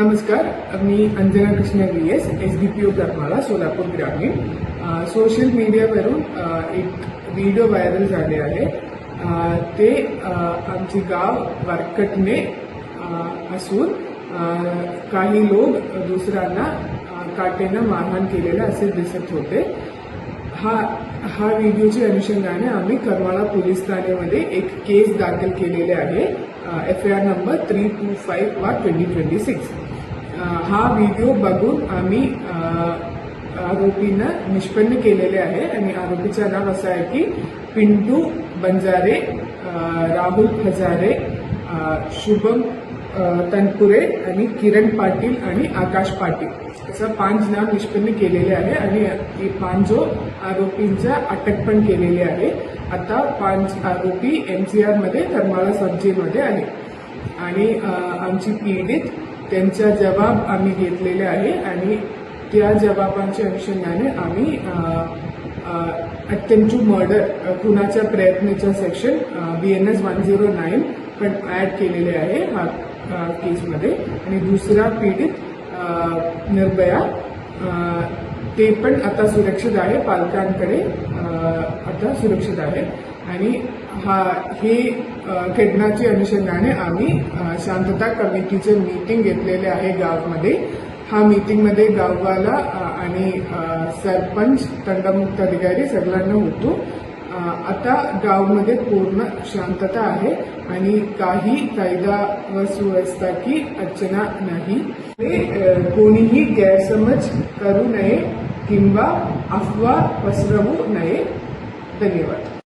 नमस्कार, मी Anjana Krishna VS, SDPO Karmala, Solapur ग्रामीण. Social मीडियावरून एक व्हिडिओ व्हायरल झाले आहे. ते आमचे गाव वारकटणे असून काही लोक दुसऱ्यांना काटेनं मारहाण केलेलं असे दिसत होते. हा व्हिडिओच्या अनुषंगाने आम्ही करमाळा पोलीस ठाण्यामध्ये एक केस दाखल केलेले आहे. FIR number 325/2026. हा व्हिडिओ बघून आम्ही आरोपींना निष्पन्न केलेले आहे आणि आरोपीचं नाव असं आहे की पिंटू बंजारे, राहुल हजारे, शुभम तनपुरे आणि किरण पाटील आणि आकाश पाटील असं 5 नाव निष्पन्न केलेले आहे आणि हे 5 आरोपींचा अटक पण केलेली आहे. आता 5 आरोपी MCR मध्ये करमाळा सब जेलमध्ये आहे आणि आमची पीडित त्यांचा जबाब आम्ही घेतलेले आहे आणि त्या जबाबांच्या अनुषंगाने आम्ही अटेम्प्ट टू मर्डर खुनाच्या प्रयत्नाच्या सेक्शन BNS 109 पण ऍड केलेले आहे हा केसमध्ये. आणि दुसरा पीडित निर्भया, ते पण आता सुरक्षित आहे, पालकांकडे आता सुरक्षित आहे. आणि हे घटनाच्या अनुषंगाने आम्ही शांतता कमिटीचे मीटिंग घेतलेले आहे गावामध्ये. हा मीटिंगमध्ये गाववाला आणि सरपंच, तंडमुक्त अधिकारी सगळ्यांना होतो. आता गावामध्ये पूर्ण शांतता आहे आणि काही कायदा व सुव्यवस्थेची अडचण नाही. कोणीही गैरसमज करू नये किंवा अफवा पसरवू नये. धन्यवाद.